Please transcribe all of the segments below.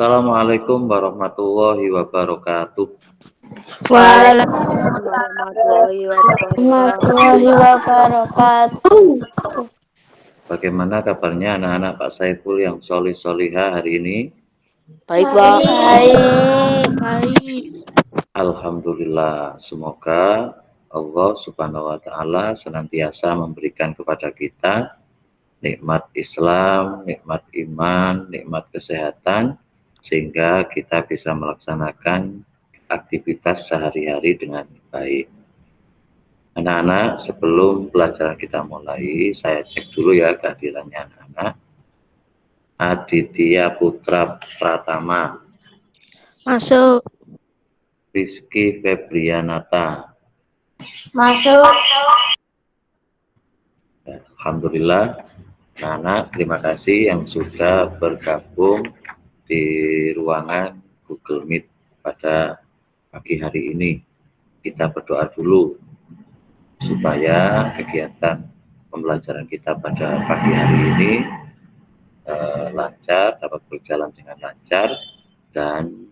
Assalamualaikum warahmatullahi wabarakatuh. Waalaikumsalam warahmatullahi wabarakatuh. Bagaimana kabarnya anak-anak Pak Saiful yang solih-solihah hari ini? Baik, Pak. Baik. Alhamdulillah, semoga Allah Subhanahu wa Ta'ala senantiasa memberikan kepada kita nikmat Islam, nikmat iman, nikmat kesehatan, sehingga kita bisa melaksanakan aktivitas sehari-hari dengan baik. Anak-anak, sebelum pelajaran kita mulai, saya cek dulu ya kehadirannya anak-anak. Aditya Putra Pratama, Masuk. Rizky Febrianata. Masuk. Alhamdulillah, anak-anak, terima kasih yang sudah bergabung di ruangan Google Meet pada pagi hari ini. Kita berdoa dulu supaya kegiatan pembelajaran kita pada pagi hari ini lancar, dapat berjalan dengan lancar, dan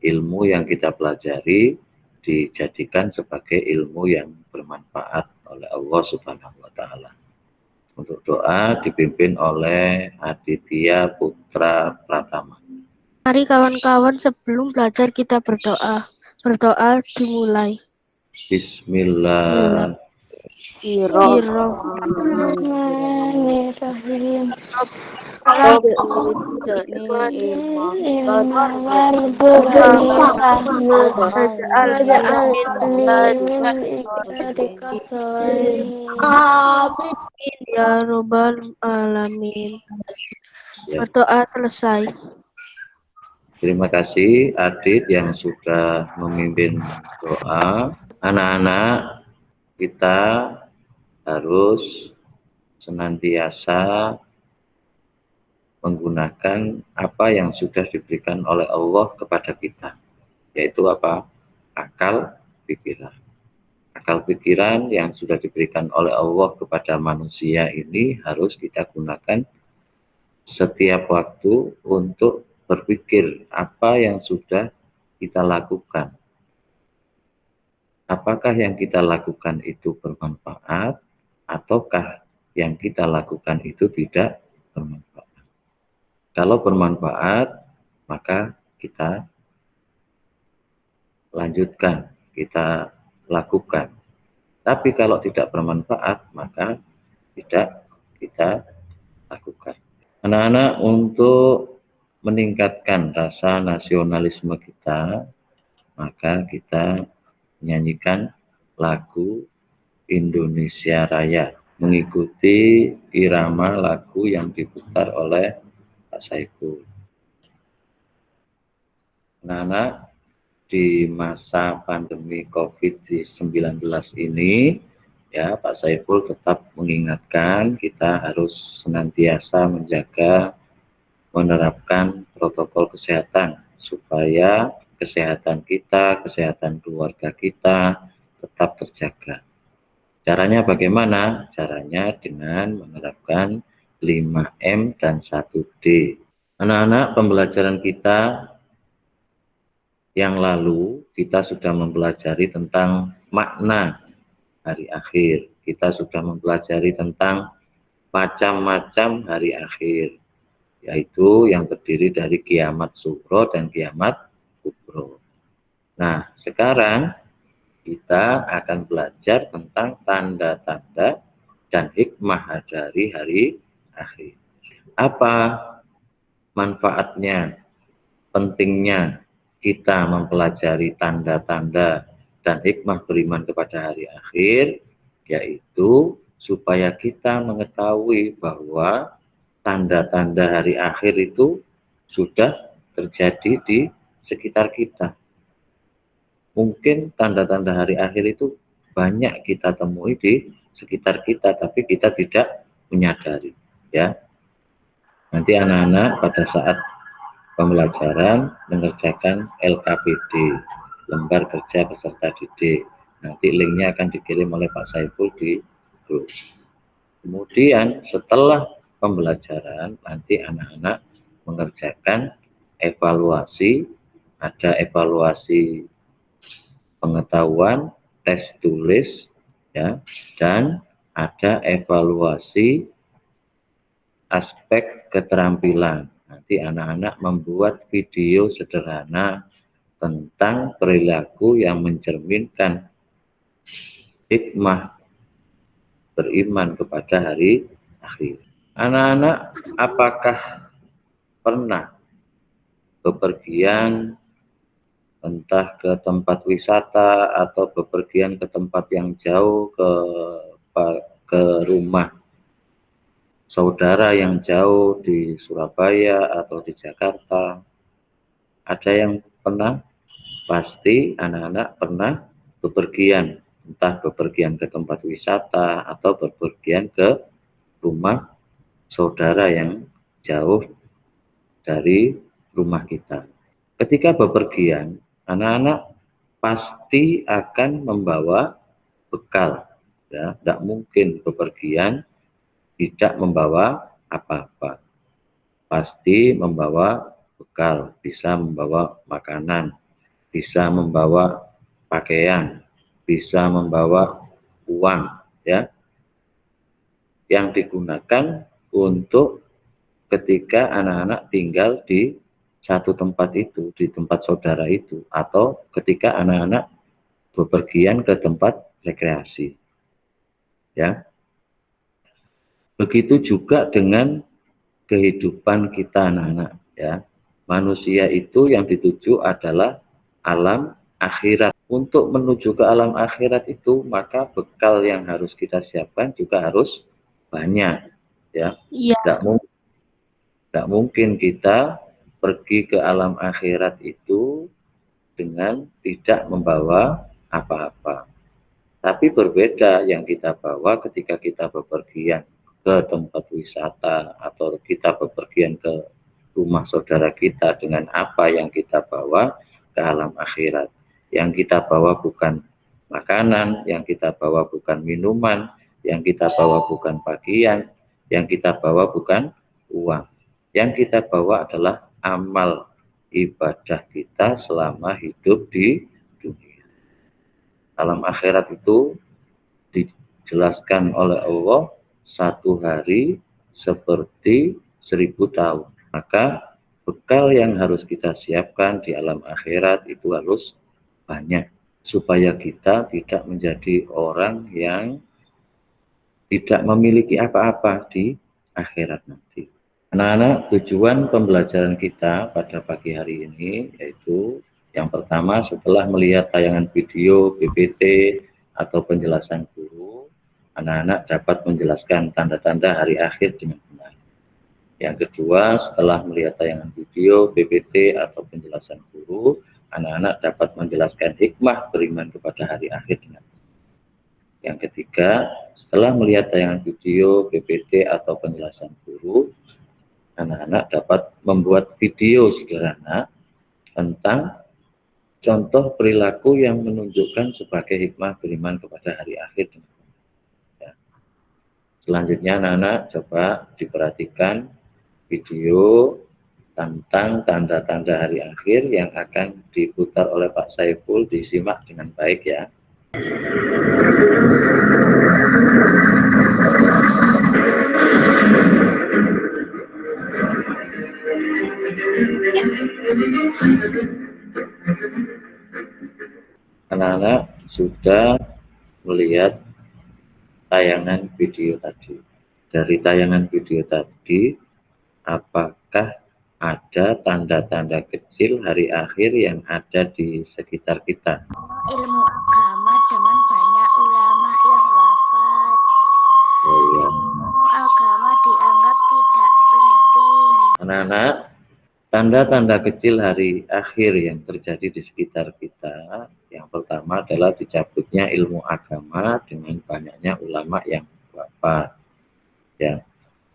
ilmu yang kita pelajari dijadikan sebagai ilmu yang bermanfaat oleh Allah Subhanahu wa Ta'ala. Untuk doa dipimpin oleh Aditya Putra Pratama. Mari kawan-kawan, sebelum belajar kita berdoa. Berdoa dimulai. Bismillah. Bismillahirrahmanirrahim. Ya Rabbal Alamin. Berdoa selesai. Terima kasih Adit yang sudah memimpin doa. Anak-anak, kita harus senantiasa menggunakan apa yang sudah diberikan oleh Allah kepada kita, yaitu apa? Akal pikiran. Akal pikiran yang sudah diberikan oleh Allah kepada manusia ini harus kita gunakan setiap waktu untuk berpikir apa yang sudah kita lakukan. Apakah yang kita lakukan itu bermanfaat, ataukah yang kita lakukan itu tidak bermanfaat. Kalau bermanfaat, maka kita lanjutkan, kita lakukan. Tapi kalau tidak bermanfaat, maka tidak kita lakukan. Anak-anak, untuk meningkatkan rasa nasionalisme kita, maka kita menyanyikan lagu Indonesia Raya, mengikuti irama lagu yang diputar oleh Pak Saiful. Anak-anak, di masa pandemi COVID-19 ini, ya, Pak Saiful tetap mengingatkan kita harus senantiasa menjaga, menerapkan protokol kesehatan supaya kesehatan kita, kesehatan keluarga kita tetap terjaga. Caranya bagaimana? Caranya dengan menerapkan 5M dan 1D. Anak-anak, pembelajaran kita yang lalu kita sudah mempelajari tentang makna hari akhir. Kita sudah mempelajari tentang macam-macam hari akhir, yaitu yang terdiri dari kiamat sughra dan kiamat kubra. Nah, sekarang kita akan belajar tentang tanda-tanda dan hikmah dari hari akhir. Apa manfaatnya, pentingnya kita mempelajari tanda-tanda dan hikmah beriman kepada hari akhir, yaitu supaya kita mengetahui bahwa tanda-tanda hari akhir itu sudah terjadi di sekitar kita. Mungkin tanda-tanda hari akhir itu banyak kita temui di sekitar kita, tapi kita tidak menyadari. Ya, nanti anak-anak pada saat pembelajaran mengerjakan LKPD, lembar kerja peserta didik. Nanti linknya akan dikirim oleh Pak Saiful di grup. Kemudian setelah pembelajaran nanti anak-anak mengerjakan evaluasi, ada evaluasi pengetahuan, tes tulis, ya, dan ada evaluasi aspek keterampilan. Nanti anak-anak membuat video sederhana tentang perilaku yang mencerminkan hikmah beriman kepada hari akhir. Anak-anak, apakah pernah bepergian entah ke tempat wisata atau bepergian ke tempat yang jauh, ke rumah saudara yang jauh di Surabaya atau di Jakarta? Ada yang pernah? Pasti anak-anak pernah bepergian, entah bepergian ke tempat wisata atau bepergian ke rumah saudara yang jauh dari rumah kita. Ketika bepergian, anak-anak pasti akan membawa bekal. Ya, tidak mungkin bepergian tidak membawa apa-apa. Pasti membawa bekal, bisa membawa makanan, bisa membawa pakaian, bisa membawa uang, ya, yang digunakan untuk ketika anak-anak tinggal di satu tempat itu, di tempat saudara itu, atau ketika anak-anak bepergian ke tempat rekreasi. Ya. Begitu juga dengan kehidupan kita anak-anak, ya. Manusia itu yang dituju adalah alam akhirat. Untuk menuju ke alam akhirat itu, maka bekal yang harus kita siapkan juga harus banyak, ya. Iya. Tidak mungkin kita pergi ke alam akhirat itu dengan tidak membawa apa-apa. Tapi berbeda yang kita bawa ketika kita bepergian ke tempat wisata atau kita bepergian ke rumah saudara kita dengan apa yang kita bawa ke alam akhirat. Yang kita bawa bukan makanan, yang kita bawa bukan minuman, yang kita bawa bukan pakaian, yang kita bawa bukan uang. Yang kita bawa adalah amal ibadah kita selama hidup di dunia. Alam akhirat itu dijelaskan oleh Allah, satu hari seperti 1000 tahun. Maka bekal yang harus kita siapkan di alam akhirat itu harus banyak, supaya kita tidak menjadi orang yang tidak memiliki apa-apa di akhirat nanti. Anak-anak, tujuan pembelajaran kita pada pagi hari ini yaitu yang pertama, setelah melihat tayangan video, PPT, atau penjelasan guru, anak-anak dapat menjelaskan tanda-tanda hari akhir dengan benar. Yang kedua, setelah melihat tayangan video, PPT, atau penjelasan guru, anak-anak dapat menjelaskan hikmah beriman kepada hari akhir dengan benar. Yang ketiga, setelah melihat tayangan video, PPT, atau penjelasan guru, anak-anak dapat membuat video sederhana tentang contoh perilaku yang menunjukkan sebagai hikmah beriman kepada hari akhir. Ya. Selanjutnya anak-anak coba diperhatikan video tentang tanda-tanda hari akhir yang akan diputar oleh Pak Saiful, disimak dengan baik ya. Anak-anak sudah melihat tayangan video tadi. Dari tayangan video tadi, apakah ada tanda-tanda kecil hari akhir yang ada di sekitar kita? Ilmu agama dengan banyak ulama yang wafat. Ilmu agama dianggap tidak penting. Anak-anak, tanda-tanda kecil hari akhir yang terjadi di sekitar kita, yang pertama adalah dicabutnya ilmu agama dengan banyaknya ulama yang wafat. Ya,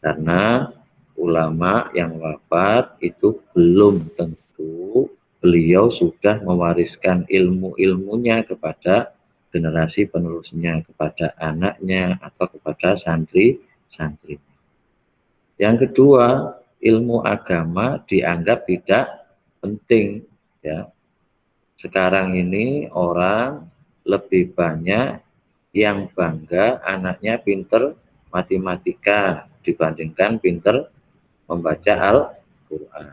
karena ulama yang wafat itu belum tentu beliau sudah mewariskan ilmu-ilmunya kepada generasi penerusnya, kepada anaknya atau kepada santri-santri. Yang kedua, ilmu agama dianggap tidak penting ya. Sekarang ini orang lebih banyak yang bangga anaknya pinter matematika dibandingkan pinter membaca Al-Quran.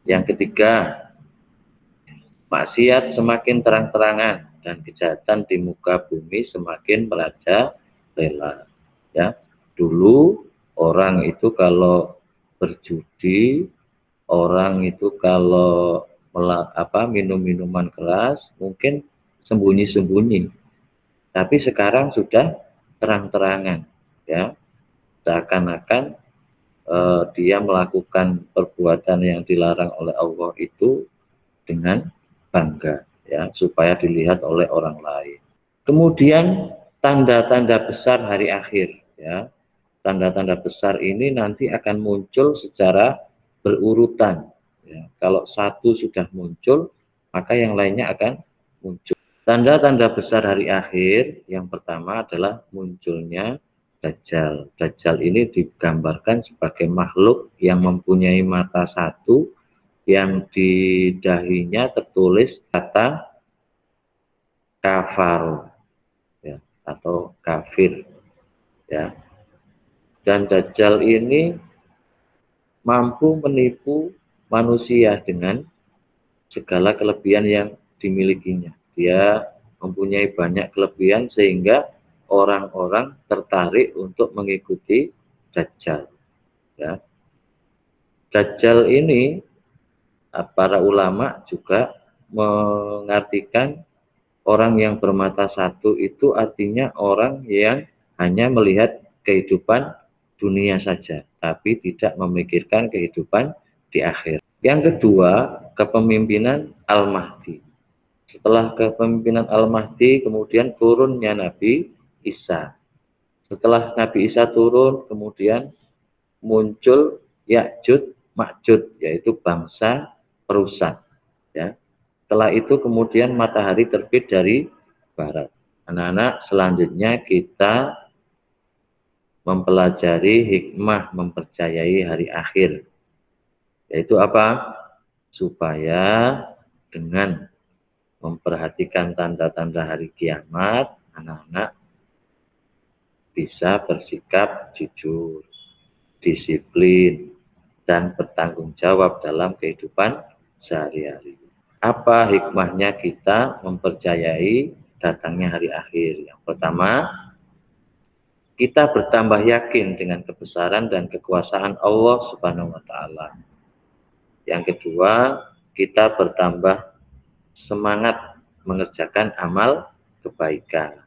Yang ketiga, maksiat semakin terang-terangan dan kejahatan di muka bumi semakin merajalela. Ya, dulu orang itu kalau berjudi, orang itu kalau minum minuman keras mungkin sembunyi-sembunyi. Tapi sekarang sudah terang-terangan, ya, seakan-akan dia melakukan perbuatan yang dilarang oleh Allah itu dengan bangga, ya, supaya dilihat oleh orang lain. Kemudian tanda-tanda besar hari akhir, ya, tanda-tanda besar ini nanti akan muncul secara berurutan. Ya. Kalau satu sudah muncul, maka yang lainnya akan muncul. Tanda-tanda besar hari akhir yang pertama adalah munculnya Dajjal. Dajjal ini digambarkan sebagai makhluk yang mempunyai mata satu, yang di dahinya tertulis kata kafar, ya, atau kafir. Ya. Dan Dajjal ini mampu menipu manusia dengan segala kelebihan yang dimilikinya. Dia mempunyai banyak kelebihan sehingga orang-orang tertarik untuk mengikuti Dajjal. Ya. Dajjal ini para ulama juga mengartikan orang yang bermata satu itu artinya orang yang hanya melihat kehidupan dunia saja, tapi tidak memikirkan kehidupan di akhir. Yang kedua, kepemimpinan Al-Mahdi. Setelah kepemimpinan Al-Mahdi, kemudian turunnya Nabi Isa. Setelah Nabi Isa turun, kemudian muncul Ya'juj Ma'juj, yaitu bangsa perusak. Ya. Setelah itu kemudian matahari terbit dari barat. Anak-anak, selanjutnya kita mempelajari hikmah mempercayai hari akhir. Yaitu apa? Supaya dengan memperhatikan tanda-tanda hari kiamat, anak-anak bisa bersikap jujur, disiplin, dan bertanggung jawab dalam kehidupan sehari-hari. Apa hikmahnya kita mempercayai datangnya hari akhir? Yang pertama, kita bertambah yakin dengan kebesaran dan kekuasaan Allah Subhanahu wa taala. Yang kedua, kita bertambah semangat mengerjakan amal kebaikan.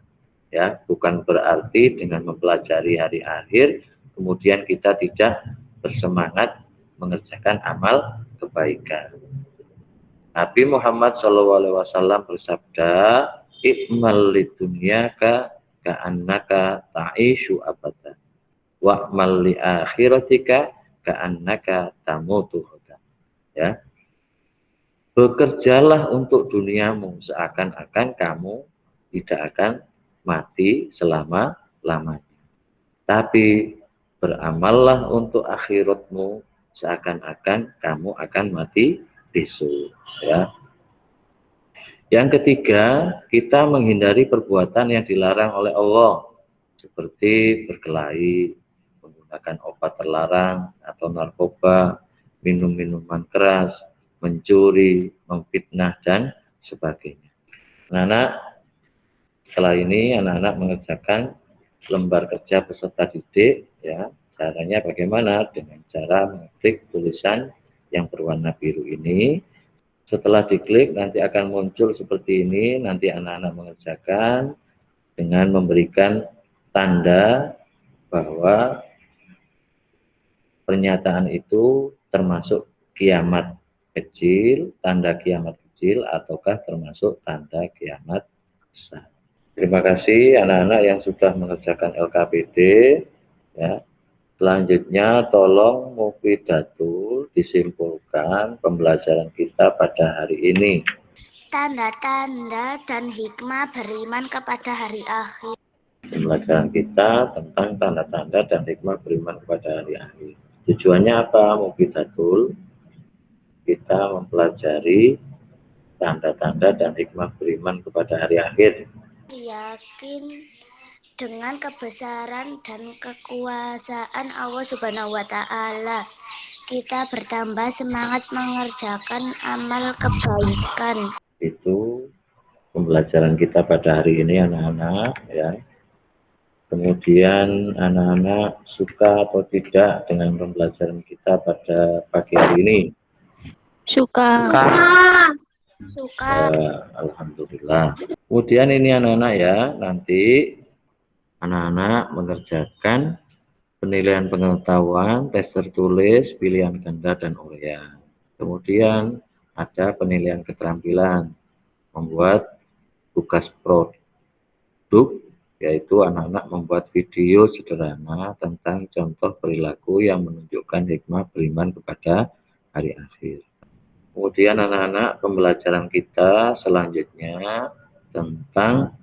Ya, bukan berarti dengan mempelajari hari akhir kemudian kita tidak bersemangat mengerjakan amal kebaikan. Nabi Muhammad SAW bersabda, "I'mal lidunyaka ka'annaka ta'ishu abadan, wa'mal li akhiratika ka'annaka tamutu." Ya. Bekerjalah untuk duniamu seakan-akan kamu tidak akan mati selama-lamanya. Tapi beramallah untuk akhiratmu seakan-akan kamu akan mati besok. Ya. Yang ketiga, kita menghindari perbuatan yang dilarang oleh Allah, seperti berkelahi, menggunakan obat terlarang atau narkoba, minum minuman keras, mencuri, memfitnah, dan sebagainya. Anak-anak, setelah ini anak-anak mengerjakan lembar kerja peserta didik, ya. Caranya bagaimana? Dengan cara mengetik tulisan yang berwarna biru ini. Setelah diklik nanti akan muncul seperti ini. Nanti anak-anak mengerjakan dengan memberikan tanda bahwa pernyataan itu termasuk kiamat kecil, tanda kiamat kecil, ataukah termasuk tanda kiamat besar. Terima kasih anak-anak yang sudah mengerjakan LKPD. Ya. Selanjutnya tolong Mufidatul disimpulkan pembelajaran kita pada hari ini. Tanda-tanda dan hikmah beriman kepada hari akhir. Pembelajaran kita tentang tanda-tanda dan hikmah beriman kepada hari akhir. Tujuannya apa, Mufidatul? kita mempelajari tanda-tanda dan hikmah beriman kepada hari akhir. Yakin dengan kebesaran dan kekuasaan Allah Subhanahu wa Ta'ala, kita bertambah semangat mengerjakan amal kebaikan. Itu pembelajaran kita pada hari ini, anak-anak, ya. Kemudian anak-anak suka atau tidak dengan pembelajaran kita pada pagi hari ini? Suka. Alhamdulillah. Kemudian ini anak-anak ya, nanti anak-anak mengerjakan penilaian pengetahuan, tes tertulis, pilihan ganda dan urean. Kemudian ada penilaian keterampilan, membuat tugas produk, yaitu anak-anak membuat video sederhana tentang contoh perilaku yang menunjukkan hikmah beriman kepada hari akhir. Kemudian anak-anak pembelajaran kita selanjutnya tentang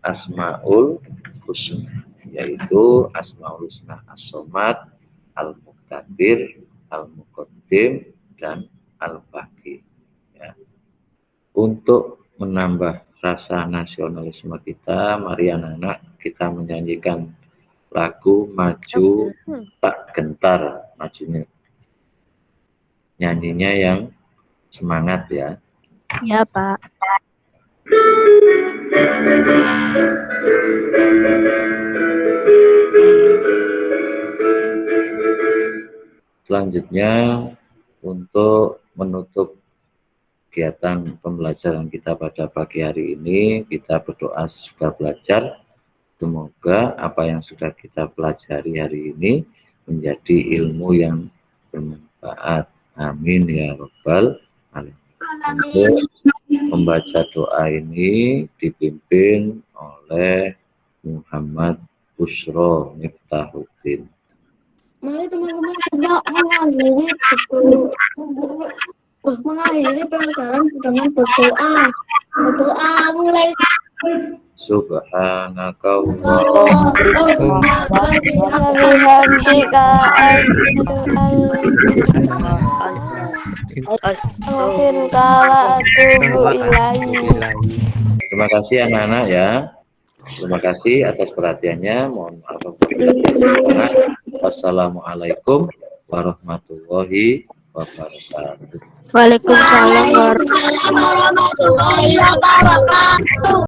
Asmaul Husna, yaitu Asmaul Husna As-Somad, Al-Muqtadir, Al-Muqaddim, dan Al-Baqi. Ya. Untuk menambah rasa nasionalisme kita, mari anak-anak kita menyanyikan lagu Maju Tak Gentar, majunya. Nyanyinya yang semangat ya. Ya, Pak. Selanjutnya untuk menutup kegiatan pembelajaran kita pada pagi hari ini, kita berdoa sudah belajar. Semoga apa yang sudah kita pelajari hari ini menjadi ilmu yang bermanfaat. Amin ya Rabbal alamin. Untuk membaca doa ini dipimpin oleh Muhammad Bushro Miftahuddin. Mari teman-teman kita mengakhiri pelajaran dengan berdoa. Berdoa mulai. Wabihamdika astaghfiruka wa atubu ilaihi. Terima kasih anak-anak ya. Terima kasih atas perhatiannya. Mohon maaf apabila kurang. Wassalamualaikum warahmatullahi wabarakatuh. Waalaikumsalam warahmatullahi wabarakatuh.